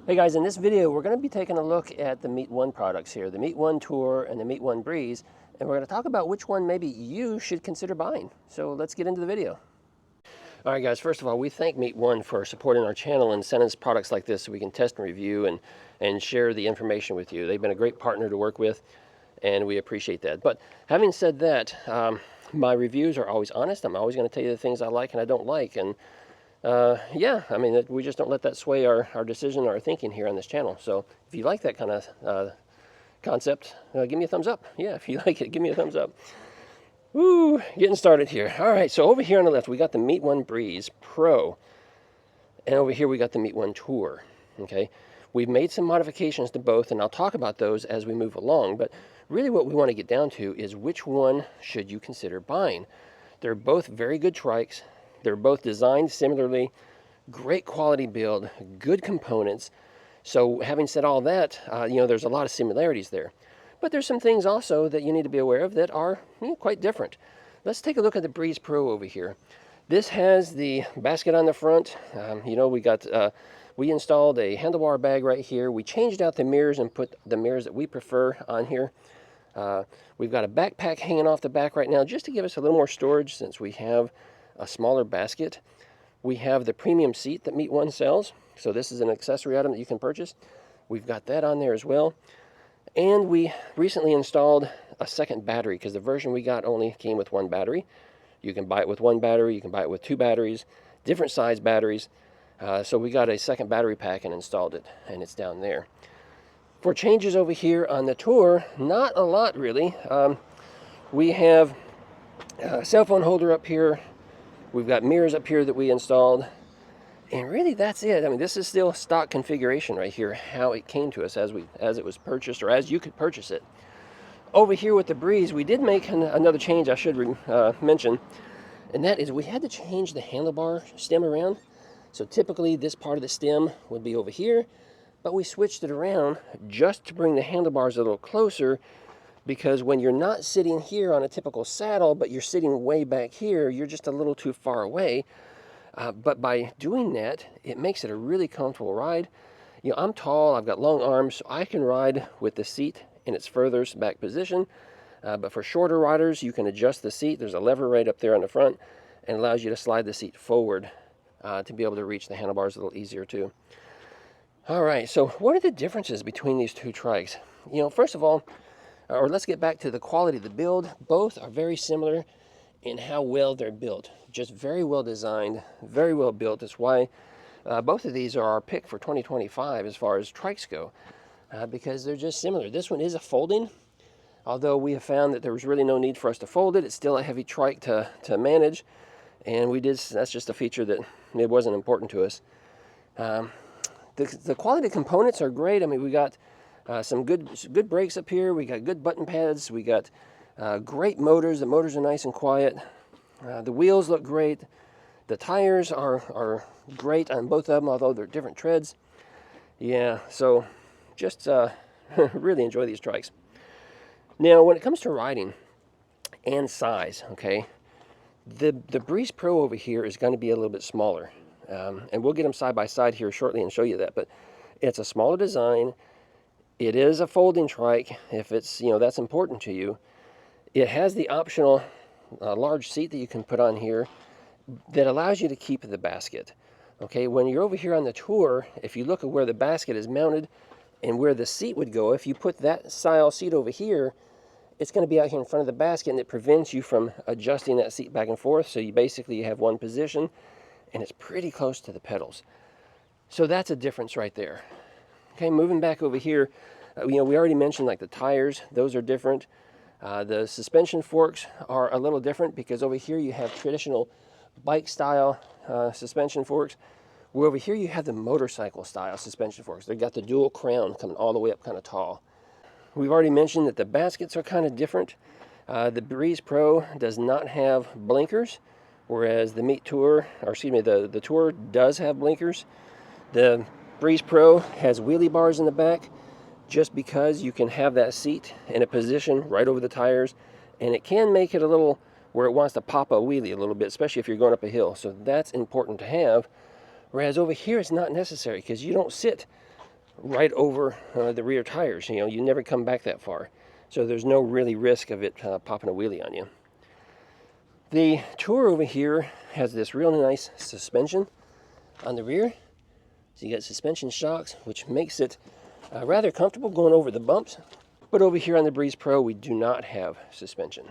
Hey guys, in this video we're going to be taking a look at the Meet One products here, the Meet One Tour and the Meet One Breeze, and we're going to talk about which one maybe you should consider buying. So let's get into the video. All right guys, first of all, we thank Meet One for supporting our channel and sending us products like this so we can test and review and share the information with you. They've been a great partner to work with and we appreciate that. But having said that, my reviews are always honest. I'm always going to tell you the things I like and I don't like, and yeah, I mean, we just don't let that sway our decision or our thinking here on this channel. So if you like that kind of concept, give me a thumbs up. Yeah, if you like it, give me a thumbs up. Woo, getting started here. All right, so over here on the left, we got the Meet One Breeze Pro. And over here, we got the Meet One Tour, okay? We've made some modifications to both, and I'll talk about those as we move along. But really what we want to get down to is which one should you consider buying. They're both very good trikes. They're both designed similarly, great quality build, good components. So having said all that, there's a lot of similarities there. But there's some things also that you need to be aware of that are quite different. Let's take a look at the Breeze Pro over here. This has the basket on the front. We installed a handlebar bag right here. We changed out the mirrors and put the mirrors that we prefer on here. We've got a backpack hanging off the back right now just to give us a little more storage since we have a smaller basket. We have the premium seat that Meet One sells. So this is an accessory item that you can purchase. We've got that on there as well. And we recently installed a second battery because the version we got only came with one battery. You can buy it with one battery, you can buy it with two batteries, different size batteries. So we got a second battery pack and installed it, and it's down there. For changes over here on the Tour, not a lot really. We have a cell phone holder up here. We've got mirrors up here that we installed, and really that's it. I mean, this is still stock configuration right here, how it came to us as it was purchased, or as you could purchase it. Over here with the Breeze, we did make another change I should mention, and that is we had to change the handlebar stem around. So typically this part of the stem would be over here, but we switched it around just to bring the handlebars a little closer, because when you're not sitting here on a typical saddle, but you're sitting way back here, you're just a little too far away. But by doing that, it makes it a really comfortable ride. I'm tall, I've got long arms, so I can ride with the seat in its furthest back position. But for shorter riders, you can adjust the seat. There's a lever right up there on the front, and allows you to slide the seat forward to be able to reach the handlebars a little easier too. All right, so what are the differences between these two trikes? First of all, or let's get back to the quality of the build. Both are very similar in how well they're built. Just very well designed, very well built. That's why both of these are our pick for 2025 as far as trikes go, because they're just similar. This one is a folding, although we have found that there was really no need for us to fold it. It's still a heavy trike to manage, and that's just a feature that it wasn't important to us. The quality components are great. I mean, we got some good brakes up here. We got good button pads. We got great motors. The motors are nice and quiet. The wheels look great. The tires are great on both of them, although they're different treads. Yeah, so just really enjoy these trikes. Now, when it comes to riding and size, okay, the Breeze Pro over here is going to be a little bit smaller. And we'll get them side by side here shortly and show you that. But it's a smaller design. It is a folding trike if it's, that's important to you. It has the optional large seat that you can put on here that allows you to keep the basket. Okay, when you're over here on the Tour, if you look at where the basket is mounted and where the seat would go, if you put that style seat over here, it's going to be out here in front of the basket, and it prevents you from adjusting that seat back and forth. So you basically have one position, and it's pretty close to the pedals. So that's a difference right there. Okay, moving back over here, we already mentioned like the tires, those are different. The suspension forks are a little different because over here you have traditional bike style suspension forks, where over here you have the motorcycle style suspension forks. They've got the dual crown coming all the way up kind of tall. We've already mentioned that the baskets are kind of different. The Breeze Pro does not have blinkers, whereas the the Tour does have blinkers. The Breeze Pro has wheelie bars in the back, just because you can have that seat in a position right over the tires, and it can make it a little where it wants to pop a wheelie a little bit, especially if you're going up a hill. So that's important to have. Whereas over here it's not necessary because you don't sit right over the rear tires. You know, you never come back that far. So there's no really risk of it popping a wheelie on you. The Tour over here has this real nice suspension on the rear. So you got suspension shocks, which makes it rather comfortable going over the bumps. But over here on the Breeze Pro, we do not have suspension.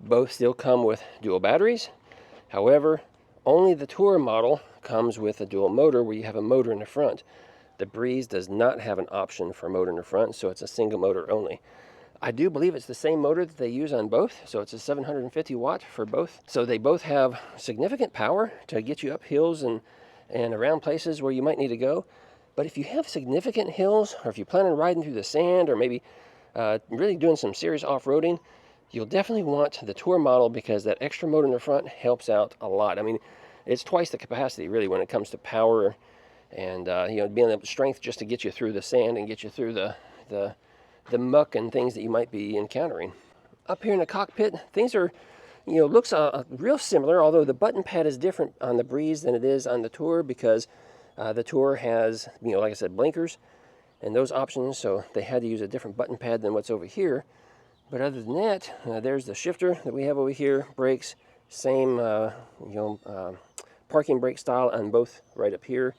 Both still come with dual batteries. However, only the Tour model comes with a dual motor where you have a motor in the front. The Breeze does not have an option for a motor in the front, so it's a single motor only. I do believe it's the same motor that they use on both, so it's a 750 watt for both. So they both have significant power to get you up hills and around places where you might need to go. But if you have significant hills, or if you plan on riding through the sand, or maybe really doing some serious off-roading, you'll definitely want the Tour model because that extra motor in the front helps out a lot. I mean, it's twice the capacity really when it comes to power and you know, being able to strength just to get you through the sand and get you through the muck and things that you might be encountering. Up here in the cockpit, things are, you know, looks real similar, although the button pad is different on the Breeze than it is on the Tour because the Tour has, you know, like I said, blinkers and those options, so they had to use a different button pad than what's over here. But other than that, there's the shifter that we have over here, brakes, same, parking brake style on both right up here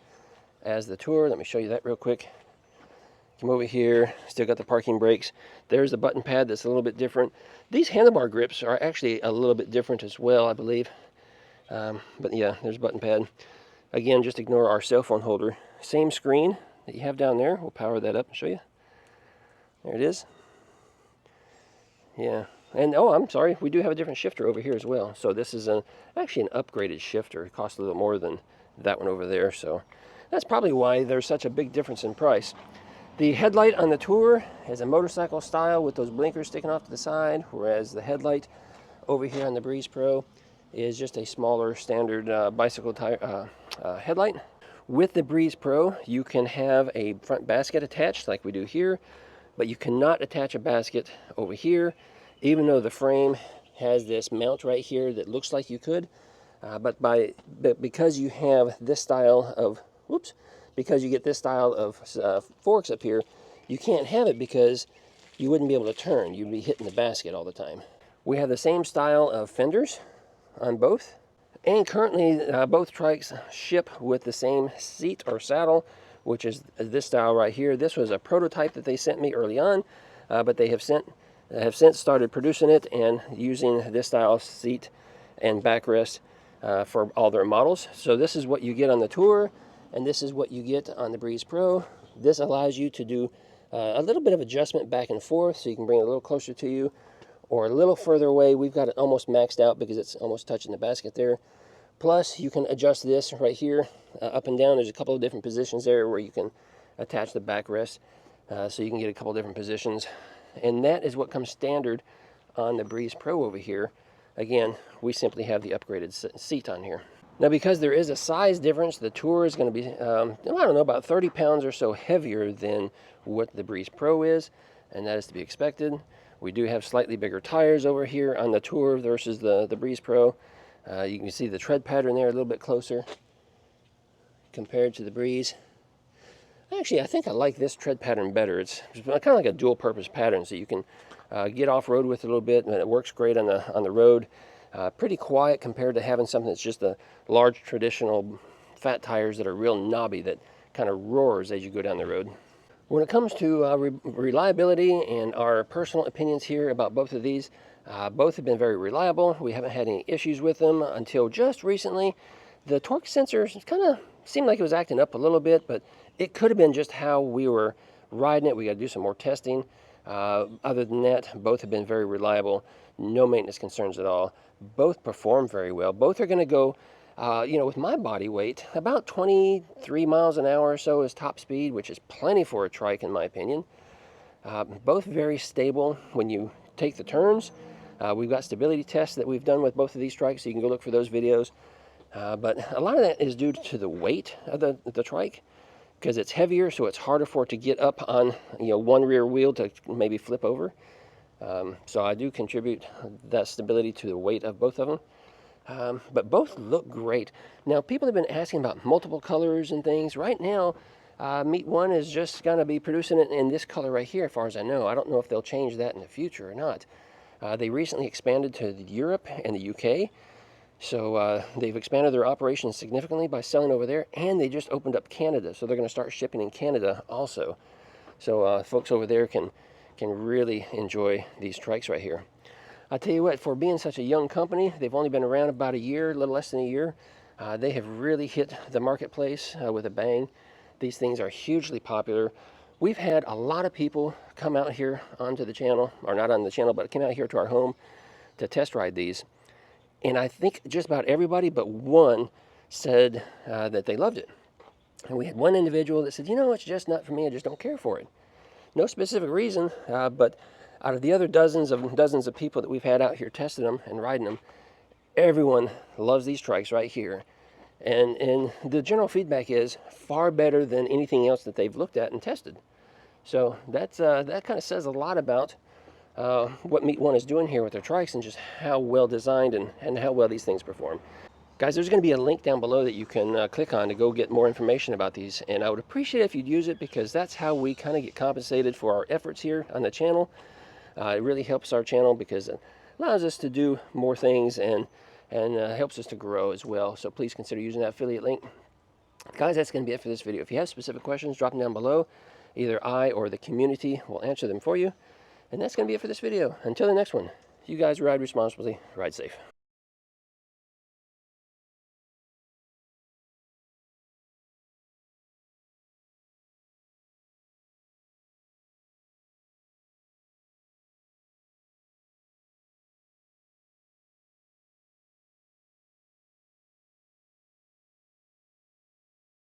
as the Tour. Let me show you that real quick. Come over here, still got the parking brakes. There's the button pad that's a little bit different. These handlebar grips are actually a little bit different as well, I believe. But yeah, there's a button pad. Again, just ignore our cell phone holder. Same screen that you have down there. We'll power that up and show you. There it is. Yeah, and oh, I'm sorry, we do have a different shifter over here as well. So this is actually an upgraded shifter. It costs a little more than that one over there. So that's probably why there's such a big difference in price. The headlight on the Tour is a motorcycle style with those blinkers sticking off to the side, whereas the headlight over here on the Breeze Pro is just a smaller standard bicycle tire, headlight. With the Breeze Pro, you can have a front basket attached like we do here, but you cannot attach a basket over here, even though the frame has this mount right here that looks like you could. But because you have this style of, because you get this style of forks up here, you can't have it because you wouldn't be able to turn. You'd be hitting the basket all the time. We have the same style of fenders on both. And currently, both trikes ship with the same seat or saddle, which is this style right here. This was a prototype that they sent me early on, but they have since started producing it and using this style seat and backrest for all their models. So this is what you get on the Tour, and this is what you get on the Breeze Pro. This allows you to do a little bit of adjustment back and forth, so you can bring it a little closer to you or a little further away. We've got it almost maxed out because it's almost touching the basket there. Plus, you can adjust this right here up and down. There's a couple of different positions there where you can attach the backrest, so you can get a couple of different positions. And that is what comes standard on the Breeze Pro over here. Again, we simply have the upgraded seat on here. Now, because there is a size difference, the Tour is going to be, I don't know, about 30 pounds or so heavier than what the Breeze Pro is, and that is to be expected. We do have slightly bigger tires over here on the Tour versus the Breeze Pro. You can see the tread pattern there a little bit closer compared to the Breeze. Actually, I think I like this tread pattern better. It's kind of like a dual purpose pattern, so you can get off-road with it a little bit, and it works great on the road. Pretty quiet compared to having something that's just the large traditional fat tires that are real knobby that kind of roars as you go down the road. When it comes to reliability and our personal opinions here about both of these, both have been very reliable. We haven't had any issues with them until just recently. The torque sensor kind of seemed like it was acting up a little bit, but it could have been just how we were riding it. We got to do some more testing. Other than that, both have been very reliable. No maintenance concerns at all. Both perform very well. Both are going to go, with my body weight, about 23 miles an hour or so is top speed, which is plenty for a trike in my opinion. Both very stable when you take the turns. We've got stability tests that we've done with both of these trikes, so you can go look for those videos. But a lot of that is due to the weight of the trike, because it's heavier, so it's harder for it to get up on one rear wheel to maybe flip over. So I do contribute that stability to the weight of both of them. But both look great. Now, people have been asking about multiple colors and things. Right now, Meet One is just going to be producing it in this color right here, as far as I know. I don't know if they'll change that in the future or not. They recently expanded to Europe and the UK, so they've expanded their operations significantly by selling over there, and they just opened up Canada, so they're going to start shipping in Canada also. So folks over there can really enjoy these trikes right here. I'll tell you what, for being such a young company, they've only been around about a year, a little less than a year. They have really hit the marketplace with a bang. These things are hugely popular. We've had a lot of people come out here onto the channel, or not on the channel, but came out here to our home to test ride these. And I think just about everybody but one said that they loved it. And we had one individual that said, you know, it's just not for me, I just don't care for it. No specific reason, but out of the other dozens of people that we've had out here testing them and riding them, everyone loves these trikes right here. And the general feedback is far better than anything else that they've looked at and tested. So that kind of says a lot about what Meet One is doing here with their trikes, and just how well designed and how well these things perform. Guys, there's going to be a link down below that you can click on to go get more information about these, and I would appreciate it if you'd use it, because that's how we kind of get compensated for our efforts here on the channel. It really helps our channel because it allows us to do more things and helps us to grow as well. So please consider using that affiliate link. Guys, that's going to be it for this video. If you have specific questions, drop them down below. Either I or the community will answer them for you. And that's going to be it for this video. Until the next one, you guys ride responsibly, ride safe.